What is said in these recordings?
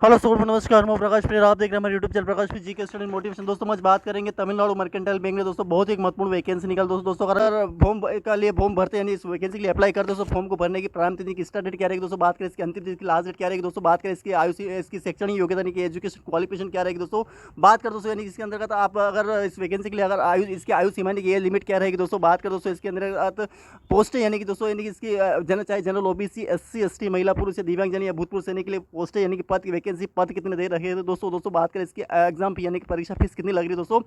Hello दोस्तों, नमस्कार। मैं प्रकाश प्रिय, आप देख रहे हैं हमारे यूट्यूब चैनल प्रकाश पी जी के स्टूडेंट मोटिवेशन। दोस्तों आज बात करेंगे तमिलनाडु मर्केंटाइल बैंक में दोस्तों बहुत ही एक महत्वपूर्ण वैकेंसी निकल। दोस्तों अगर फॉर्म का लिए फॉर्म भरते हैं, यानी इस वैकेंसी के लिए अप्लाई करते हैं, दोस्तों फॉर्म को भरने की प्रारंभ तिथि की स्टार्ट डेट क्या रहेगी, दोस्तों बात करें इसकी अंतिम तिथि की लास्ट डेट क्या रहेगी, दोस्तों बात करें इसकी आयु इसकी शैक्षणिक योग्यता यानी कि एजुकेशन क्वालिफिकेशन क्या रहेगी, दोस्तों बात कर दोस्तों यानी इसके अंतर्गत आप अगर इस वैकेंसी के लिए अगर इसकी आयु सीमा यानी कि एज लिमिट क्या रहेगी, दोस्तों बात कर दोस्तों इसके अंतर्गत पोस्ट यानी कि दोस्तों यानी कि इसकी चाहे जनरल ओबीसी एससी एसटी महिला पुरुष या दिव्यांग जन या भूतपूर्व सैनिक के लिए पोस्ट यानी कि पद की वैकेंसी पद कितने दे रखे हैं दोस्तों बात करें इसकी एग्जाम फी यानी कि परीक्षा फीस कितनी लग रही है दोस्तों।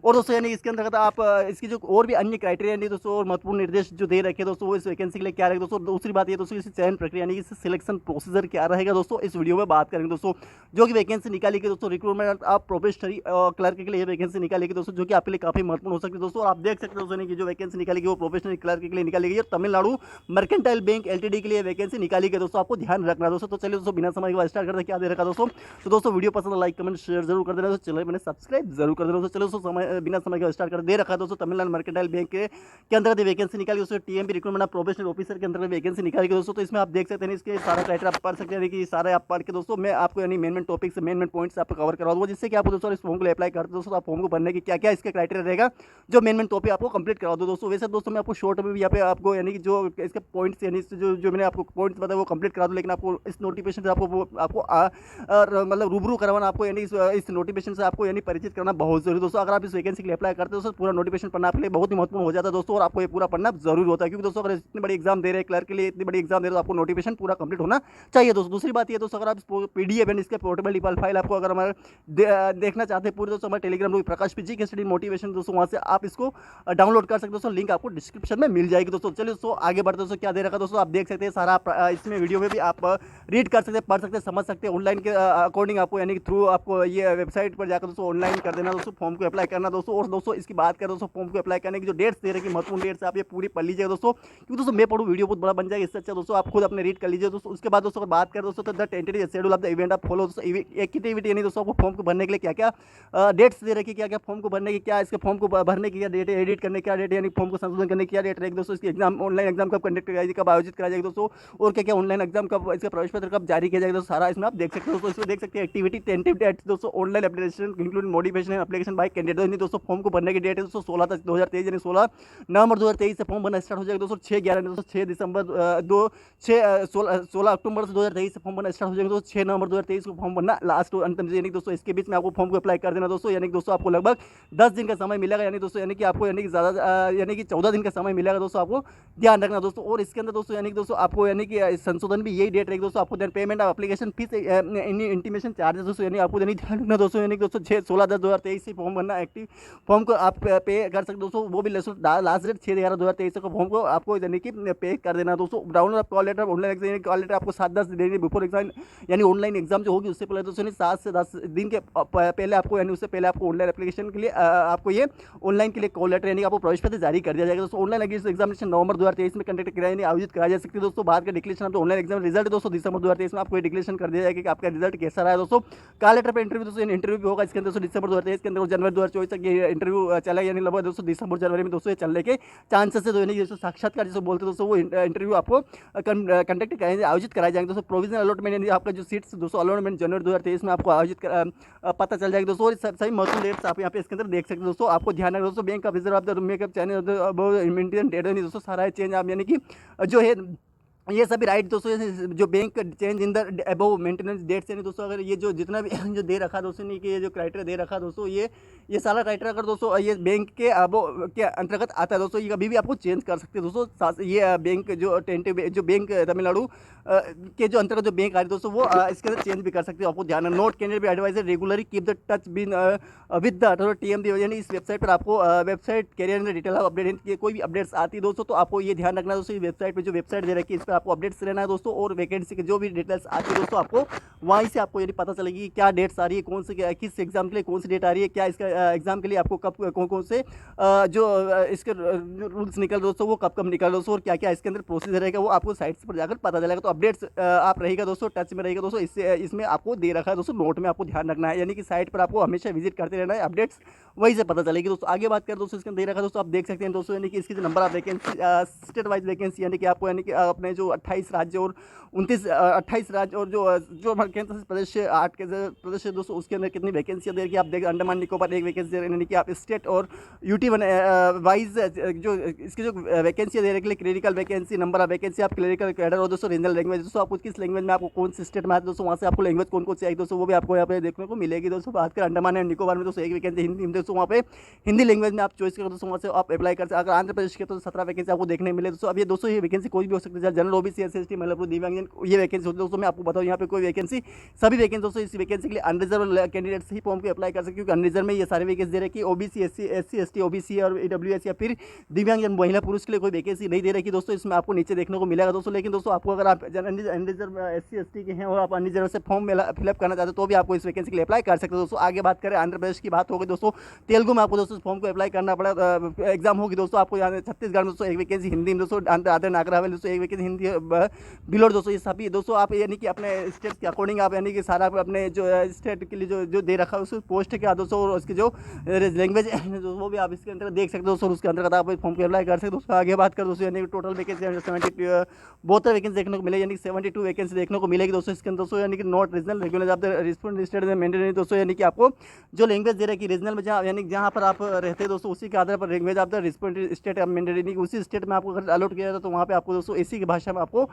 और दोस्तों यानी इसके अंतर्गत आप इसकी जो और भी अन्य क्राइटेरिया नहीं दोस्तों और महत्वपूर्ण निर्देश जो दे रखे हैं दोस्तों वो इस वैकेंसी के लिए क्या रहेगा दोस्तों। दूसरी बात ये दोस्तों इसी चयन प्रक्रिया यानी कि सिलेक्शन प्रोसीजर क्या रहेगा दोस्तों, इस वीडियो में बात करेंगे दोस्तों। जो कि वैकेंसी निकाली गई दोस्तों रिक्रूटमेंट आप प्रोफेशनरी क्लर्क के लिए वैकेंसी निकाली गई दोस्तों, जो कि आपके लिए काफी महत्वपूर्ण हो सकती है दोस्तों। और आप देख सकते हैं दोस्तों कि जो वैकेंसी निकाली गई वो प्रोफेशनल क्लर्क के लिए निकाली गई है, तमिलनाडु मर्केंटाइल बैंक एलटीडी के लिए वैकेंसी निकाली गई दोस्तों, आपको ध्यान रखना है दोस्तों। तो चलिए दोस्तों बिना समय के स्टार्ट करते हैं, क्या दे रखा दोस्तों। तो दोस्तों वीडियो पसंद लाइक कमेंट शेयर जरूर कर देना दोस्तों, चैनल मैंने सब्सक्राइब जरूर कर देना दोस्तों। चलो दोस्तों समय बिना समय के स्टार्ट कर दे रखा है दोस्तों। तमिलनाडु मर्केंटाइल बैंक के अंतर्गत वैकेंसी निकाली दोस्तों, TMP recruitment of professional officer के अंतर्गत वैकेंसी निकाली गई दोस्तों। तो इसमें आप देख सकते हैं इसके सारा क्राइटेरिया आप पढ़ सकते हैं कि सारे आप पढ़ के दोस्तों मैं आपको यानी मेन टॉपिक से मेन पॉइंट्स आपको कवर करवा दूंगा, जिससे कि आप दोस्तों इस फॉर्म को अप्लाई करते दोस्तों आप फॉर्म को भरने की क्या क्या इसका क्राइटेरिया रहेगा, जो मेन टॉपिक आपको कंप्लीट करवा दो दोस्तों। वैसे दोस्तों मैं आपको शॉर्ट में भी यहाँ पे आपको यानी कि जो इसके पॉइंट्स यानी जो मैंने आपको पॉइंट्स बताया वो कंप्लीट करा दूँ, लेकिन आपको इस नोटिफिकेशन से आपको मतलब रूबरू करवाना आपको यानी इस नोटिफिकेशन से आपको यानी परिचित करना बहुत जरूरी दोस्तों। अगर आप इस वैकेंसी के लिए अप्लाई करते हो दोस्तों पूरा नोटिफिकेशन पढ़ना आपके लिए बहुत ही महत्वपूर्ण हो जाता है दोस्तों, और आपको ये पूरा पढ़ना जरूरी होता है, क्योंकि दोस्तों अगर इतनी बड़ी एग्जाम दे रहे हैं क्लर्क के लिए, इतनी बड़ी एग्जाम दे रहे हो तो आपको नोटिफिकेशन पूरा कंप्लीट होना चाहिए दोस्तों। दूसरी बात ये दोस्तों अगर आप पीडीएफ एंड इसके पोर्टेबल फाइल आपको अगर हमारे देखना चाहते हैं पूरे दोस्तों, हमारे टेलीग्राम ग्रुप प्रकाश पीजी के स्टडी मोटिवेशन दोस्तों, वहाँ से आप इसको डाउनलोड कर सकते हो दोस्तों, लिंक आपको डिस्क्रिप्शन में मिल जाएगी दोस्तों। चलिए दोस्तों आगे बढ़ते दोस्तों, क्या दे रखा दोस्तों आप देख सकते हैं सारा इसमें वीडियो में भी आप रीड कर सकते हैं, पढ़ सकते हैं, समझ सकते हैं ऑनलाइन के अकॉर्डिंग आपको यानी कि थ्रू आपको ये वेबसाइट पर जाकर दोस्तों ऑनलाइन कर देना दोस्तों, फॉर्म को अप्लाई करना दोस्तों। और दोस्तों इसकी बात करें दोस्तों फॉर्म को अप्लाई करने की जो डेट्स दे रही है महत्वपूर्ण डेट्स आप ये पूरी पढ़ लीजिएगा दोस्तों, क्योंकि दोस्तों मैं पढ़ूँ वीडियो बहुत बड़ा बन जाएगा, इससे अच्छा दोस्तों आप खुद अपने रीड कर लीजिए दोस्तों। उसके बाद दोस्तों बात करें दोस्तों तो the tentative schedule of the event आप फॉलो दोस्तों, एक्टिविटी यानी दोस्तों आपको फॉर्म को भरने के लिए क्या क्या डेट्स दे रखी, क्या क्या फॉर्म को भरने की, क्या इसके फॉर्म को भरने की क्या डेट है, एडिट करने की क्या डेट है, यानी फॉर्म को संशोधन करने की क्या डेट रहेगी दोस्तों, इसकी एग्जाम ऑनलाइन एग्जाम कब कंडक्ट कराई कब आयोजित करा जाएगी दोस्तों, और क्या क्या ऑनलाइन एग्जाम कब इसका प्रवेश पत्र कब जारी किया जाएगा दोस्तों, सारा इसमें आप देख सकते हो दोस्तों। इसमें देख सकते हैं एक्टिविटी टेंटेटिव डेट्स दोस्तों, online application including motivation application by candidate दोस्तों। फॉर्म को भरने की डेट है दोस्तों 16 तक 2023 यानी 16 नवंबर 2023 से फॉर्म भरना स्टार्ट हो जाएगा दोस्तों। 6/11 दोस्तों 6 दिसंबर 16 अक्टूबर 2023 से फॉर्म भरना स्टार्ट हो जाएगा दोस्तों। 6 नवंबर 2023 को फॉर्म भरना लास्ट अंतिम यानी दोस्तों इसके बीच में आपको फॉर्म को अप्लाई कर देना दोस्तों, यानी कि दोस्तों आपको लगभग 10 दिन का समय मिलेगा, यानी दोस्तों यानी कि आपको यानी कि ज़्यादा यानी कि 14 दिन का समय मिलेगा दोस्तों, आपको ध्यान रखना दोस्तों। और इसके अंदर दोस्तों यानी कि दोस्तों आपको यानी कि संशोधन भी यही डेट रहेगी दोस्तों, आपको then payment of application fees intimation charges दोस्तों, यानी आपको यानी ध्यान रखना दोस्तों, यानी कि दोस्तों 16/10/2023 से फॉर्म भरना एक्टिव फॉर्म को आप पे कर सकते दोस्तों, वो भी लास्ट डेट 6/11/2023 को फॉर्म को आपको यानी कि पे कर देना दोस्तों। Download of call letter online exam call letter आपको 7-10 दिन बिफोर एग्जाम यानी ऑनलाइन एग्जाम जो होगी उससे पहले दोस्तों 7 से 10 दिन के पहले आपको यानी उससे पहले आपको ऑनलाइन एप्लीकेशन के लिए आपको ये ऑनलाइन के लिए कॉल लेटर यानी आपको प्रवेश पत्र जारी कर दिया जाएगा दोस्तों। ऑनलाइन एग्जामिनेशन नवंबर 2023 में कंडक्ट किया यानी आयोजित करा जा सकती है दोस्तों। बाद का declaration of online exam result दोस्तों दिसंबर 2023 में आपको डिक्लेरेशन कर दिया जाएगा कि आपका रिजल्ट कैसा रहा है दोस्तों। कॉल लेटर पर इंटरव्यू दोस्तों इंटरव्यू भी होगा इसके अंदर दोस्तों दिसंबर 2023 के अंदर, जनवरी 2024 तक ये इंटरव्यू चला यानी लगभग दोस्तों दिसंबर जनवरी में दोस्तों ये चलने के चांसेस है, यानी जैसे साक्षात्कार जिसे बोलते हैं दोस्तों वो इंटरव्यू आपको कंडक्ट कराएंगे आयोजित कराए जाएंगे दोस्तों। प्रोविजनल अलॉटमेंट यानी आपका जो सीट्स दोस्तों अलॉटमेंट जनवरी 2023 में आपको आयोजित पता चल जाएगा दोस्तों। और सभी महत्वपूर्ण डेट्स आप यहाँ पे इसके अंदर देख सकते हैं दोस्तों, आपको ध्यान रखना दोस्तों। Bank of reserve of the makeup channel date दोस्तों सारा है चेंज आप यानी कि जो है ये सभी राइट दोस्तों जो bank change in the above maintenance dates यानी दोस्तों अगर ये जो जितना भी जो दे रखा दोस्तों नहीं कि ये जो क्राइटेरिया दे रखा दोस्तों ये सारा क्राइटेरिया अगर दोस्तों ये बैंक के अबव के अंतर्गत आता है दोस्तों, ये कभी भी आपको चेंज कर सकते हैं दोस्तों। ये बैंक जो टेंटिव जो बैंक तमिलनाडु के जो अंतर्गत जो बैंक आ रही है दोस्तों वो इसके अंदर चेंज भी कर सकते हैं, आपको ध्यान नोट कैंडिडेट भी adviser regularly keep the touch bin with the TMD यानी इस वेबसाइट पर आपको वेबसाइट कैरियर में डिटेल अपडेट कोई भी अपडेट्स आती है दोस्तों, तो आपको ये ध्यान रखना दोस्तों वेबसाइट पर जो वेबसाइट दे रखी है इस पर आपको अपडेट्स रहना है दोस्तों। और वैकेंसी के जो भी डिटेल्स आती है दोस्तों आपको वहीं से आपको यदि पता चलेगी क्या डेट्स आ रही है, कौन से किस एग्जाम के लिए कौन सी डेट आ रही है, क्या इसका एग्ज़ाम के लिए आपको कब कौन कौन से इसके रूल्स निकल दोस्तों, वो कब कब निकल दोस्तों, और क्या क्या इसके अंदर प्रोसीजर रहेगा, वो आपको साइट्स पर जाकर पता चलेगा। तो अपडेट्स आप रहेगा दोस्तों, टच में रहेगा दोस्तों। इससे इसमें आपको दे रखा है दोस्तों, नोट में आपको ध्यान रखना है, यानी कि साइट पर आपको हमेशा विजिट करते रहना है, अपडेट्स वहीं से पता चलेगी दोस्तों। आगे बात करें दोस्तों, इसके अंदर दे रखा है दोस्तों, आप देख सकते हैं दोस्तों, यानी कि इसकी जो number of vacancy state wise vacancy, यानी कि आपको यानी कि अपने जो 28 राज्य और 28 राज्य और जो हमारे केंद्र शासित प्रदेश 8 के प्रदेश है दोस्तों, उसके अंदर कितनी वैकेंसी दे रखी है आप देख। अंडमान निकोबार एक वैकेंसी दे रही है, यानी कि आप स्टेट और यूटी वन वाइज जो इसकी जो वैकेंसी दे रखी है, clinical vacancy, number of vacancy, आप क्लिनिकल कैडर और दोस्तों रीजनल लैंग्वेज दोस्तों, आपको किस लैंग्वेज में आपको कौन सी स्टेट में आते दोस्तों, वहाँ से आपको लैंग्वेज कौन कौन सी आई दोस्तों, वो भी आपको यहाँ पे देखने को मिलेगी दोस्तों। बात करें अंडमान एंड निकोबार में दोस्तों एक वैकेंसी हिंदी में दोस्तों, वहाँ पे हिंदी लैंग्वेज में आप चॉइस करें दोस्तों, वहाँ से आप अप्लाई कर सकते हैं। अगर आंध्र प्रदेश के तो 17 वैकेंसी आपको देखने मिले दोस्तों। अब ये दोस्तों ये वैकेंसी कोई भी हो सकती है, जनरल ओबीसी, एससी, महिला पुरुष, दिव्यांगजन, ये वैकेंसी होती है दोस्तों। मैं आपको बताऊँ यहाँ पे कोई वैकेंसी, सभी वैकेंसी दोस्तों इस वैकेंसी के लिए अनरिजर्व कैंडिडेट्स ही फॉर्म को अप्लाई कर सकते हैं, क्योंकि अनरिजर्व में ये सारे वैकेंसी दे रहे कि ओबीसी, एससी, एसटी, ओबीसी और ईडब्ल्यूएस या फिर दिव्यांगजन महिला पुरुष के लिए कोई वैकेंसी नहीं दे रही दोस्तों। इसमें आपको नीचे देखने को मिलेगा दोस्तों। लेकिन दोस्तों आपको अगर आप अनरिजर्व एससी एसटी के हैं और आप अनरिजर्व से फॉर्म फिलअप करना चाहते हो, तो भी आपको इस वैकेंसी के लिए अप्लाई कर सकते हो दोस्तों। आगे बात करें आंध्र प्रदेश की, बात होगी दोस्तों तेलुगु में, आपको दोस्तों फॉर्म को अप्लाई करना पड़ा, एग्जाम होगी दोस्तों। आपको यहाँ छत्तीसगढ़ में दोस्तों एक वैकेंसी हिंदी में दोस्तों, आंध्र नागर हवेली दोस्तों एक वैकेंसी हिंदी बिलोर दोस्तों। ये सभी दोस्तों आप यानी कि अपने स्टेट के अकॉर्डिंग आप यानी कि सारा अपने जो स्टेट के लिए जो दे रखा है उस पोस्ट के दोस्तों, और उसकी जो लैंग्वेज वो भी आप इसके अंदर देख सकते हो दोस्तों, उसके अंतर्गत आप फॉर्म को अप्लाई कर सकते हो दोस्तों। आगे बात कर दोस्तों, यानी कि टोटल वैकेंसी 72 72 वैकेंसी देखने को मिलेगी, यानी कि 72 वैकेंसी देखने को मिलेगी दोस्तों इसके अंदर दोस्तों। यानी कि नॉट रीजनल रेगुलर आप रिस्पॉन्ड स्टेट में मेंटेन दोस्तों, यानी कि आपको जो लैंग्वेज दे रहा है कि रीजनल में जहाँ यानी जहाँ पर आप रहते हैं दोस्तों, उसी के आधार पर लैंग्वेज आप रिस्पॉन्ड स्टेट मेंटेन, उसी स्टेट में आपको अगर अलॉट किया जाता है तो वहाँ पे आपको दोस्तों इसी की भाषा में आपको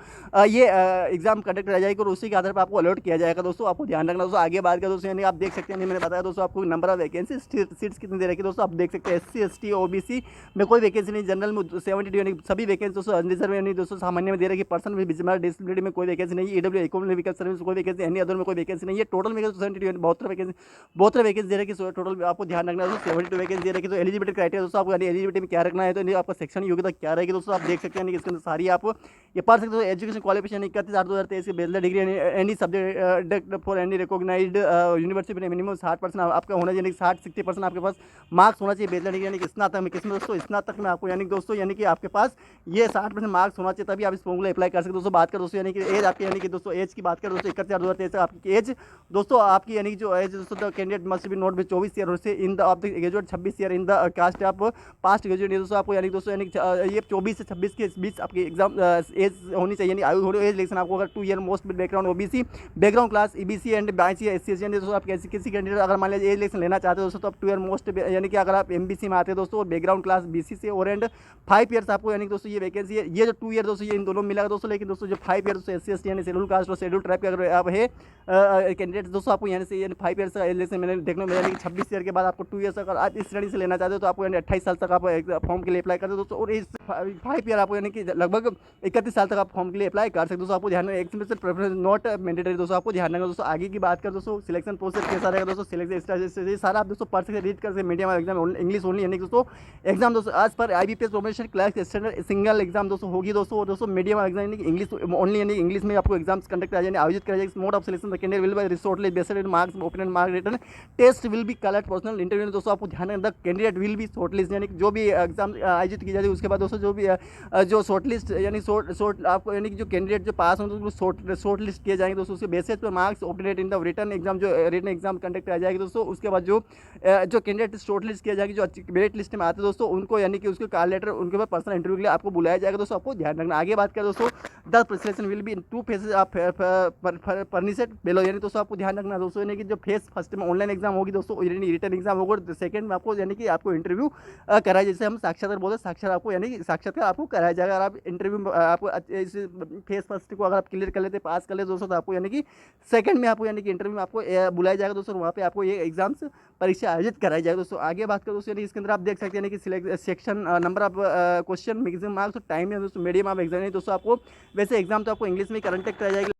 ये एग्जाम कंडक्ट किया जाएगी, और उसी के आधार पर आपको अलॉट किया जाएगा दोस्तों। आपको ध्यान रखना दोस्तों। आगे बात करें दोस्तों, यानी आप देख सकते हैं, मैंने बताया दोस्तों आपको नंबर ऑफ वैकेंसी, सीट्स कितनी दे रखी है दोस्तों, आप देख सकते हैं। एससी, एसटी, ओबीसी में कोई वैकेंसी नहीं, जनरल में 72, यानी सभी वैकेंसी दोस्तों अनरिजर्व यानी दोस्तों सामान्य में दे रखी है। पर्सन विद डिसेबिलिटी में कोई वैकेंसी नहीं है। ईडब्ल्यू इकोनॉमिक व्हीकल सर्विस कोई वैकेंसी, एनी अदर में कोई वैकेंसी नहीं है। टोटल वैकेंसी 72 72 वैकेंसी दे रखी है टोटल। आपको ध्यान रखना है दोस्तों, 72 वैकेंसी दे रखी है। तो एलिजिबिलिटी क्राइटेरिया दोस्तों आपको एलिजिबिलिटी में क्या रखना है, तो आपका सेक्शन योग्यता क्या रहेगी दोस्तों, आप देख सकते हैं। इसके अंदर सारी आप ये पढ़ सकते हो। एजुकेशन क्वालिफिकेशन 31/8/2023 की bachelor degree any subject for any recognised university में मिनिमम 60% आपका होना चाहिए, 60% आपके पास मार्क्स होना चाहिए बैचलर डिग्री, यानी कि स्नातक में। किसमें दोस्तों, स्नातक में आपको, यानी कि दोस्तों यानी कि आपके पास ये 60% मार्क्स होना चाहिए, तभी आप इस फॉर्म को अप्लाई कर सकते हो दोस्तों। बात कर दोस्तों, यानी कि एज आपकी, यानी कि दोस्तों एज की बात करें दोस्तों, 31/8/2023 आपकी एज दोस्तों, आपकी यानी कि जो एज दोस्तों, the candidate must be not be 24 year से in the of the graduate 26 year in the case of past graduate दोस्तों। आपको यानी दोस्तों यानी ये 24 से 26 के बीच आपकी एग्जाम एज होनी चाहिए, यानी आयु होनी एज। लेकिन आपको अगर 2 year most background OBC background class EBC and BC S C दोस्तों, आप किसी कैंडिडेट अगर मान लीजिए एज इलेक्शन लेना चाहते हो दोस्तों, तो आप 2 ईयर मोस्ट यानी कि अगर आप एमबीसी में आते हैं दोस्तों, और बैकग्राउंड क्लास बीसी से, और एंड 5 ईयर्स आपको, यानी कि दोस्तों ये वैकेंसी है। ये जो 2 ईयर दोस्तों ये इन दोनों में मिलेगा दोस्तों। लेकिन दोस्तों जो 5 ईयर दोस्तों एस सी एस टी यानी शेड्यूल कास्ट और शेड्यूल ट्राइब के अगर आप है कैंडिडेट दोस्तों, आपको यानी से 5 ईयर्स का एज मैंने देखने में, यानी कि 26 ईयर के बाद आपको 2 ईयर्स अगर आप इस श्रेणी से लेना चाहते हो, तो आपको यानी 28 साल तक आप फॉर्म के लिए अप्लाई करते हो दोस्तों। और इस 5 ईयर आपको यानी कि लगभग 31 साल तक आप फॉर्म के लिए अप्लाई कर सकते हो दोस्तों। आपको ध्यान में एक्सपीरियंस प्रेफरेंस नॉट मैंडेटरी दोस्तों, आपको ध्यान रखना दोस्तों। आगे की बात कर दोस्तों, सिलेक्शन प्रोसेस कैसा रहेगा दोस्तों, सिलेक्शन सारा आप दोस्तों पढ़ सकते, रीड कर सकते। मीडियम एग्जाम इंग्लिश ओनली, यानी कि दोस्तों एग्जाम दोस्तों आज पर IBPS professional clerk standard single exam दोस्तों होगी दोस्तों। और दोस्तों मीडियम एग्जाम यानी कि इंग्लिश ओनली, यानी इंग्लिश में आपको एग्जाम्स कंडक्ट किया जाएंगे, आयोजित किया जाएगा। Mode of selection the candidate will be रिसोर्टली based marks open mark written test will be collect personal interview दोस्तों। आपको ध्यान रखना, कैंडिडेट विल बी शॉर्टलिस्ट, यानी कि जो भी एग्जाम आयोजित की जाती है उसके बाद दोस्तों जो भी जो शॉर्टलिस्ट यानी शॉर्ट आपको यानी कि जो कैंडिडेट जो पास होंगे उसको शॉर्ट लिस्ट किए जाएंगे दोस्तों। उसके बेसिस पर marks opted in the return exam, जो रिटर्न एग्जाम कंडक्ट किया जाएगी दोस्तों। उसके बाद जो कैंडिडेट शॉर्ट लिस्ट किया जाएगी, जो मेरिट लिस्ट में आते हैं दोस्तों, उनको यानी कि उसके कॉल लेटर उनके पास पर्सनल इंटरव्यू के लिए आपको बुलाया जाएगा दोस्तों। आपको ध्यान रखना। आगे बात करें दोस्तों, the selection will be in 2 phases of furnished below, यानी दोस्तों आपको ध्यान रखना दोस्तों, यानी कि जो फेज फर्स्ट में ऑनलाइन एग्जाम होगी दोस्तों, रिटर्न एग्जाम होगा। सेकंड में आपको यानी कि आपको इंटरव्यू कराया, जैसे हम साक्षात्कार बोलते हैं, साक्षात आपको यानी कि साक्षात्कार आपको कराया जाएगा। अगर आप इंटरव्यू आपको इस फेज फर्स्ट को अगर आप क्लियर कर लेते, पास कर लेते दोस्तों, तो आपको यानी कि सेकंड में आपको यानी कि इंटरव्यू में आपको बुलाया जाएगा दोस्तों। वहाँ पे आपको ये एग्जाम्स परीक्षा आयोजित कराई जाएगी दोस्तों। आगे बात करें दोस्तों, यानी इसके अंदर आप देख सकते हैं कि section number of question maximum marks और टाइम है दोस्तों। मीडियम ऑफ एग्जाम दोस्तों, आपको वैसे एग्जाम तो आपको इंग्लिश में करंट कराई जाएगी।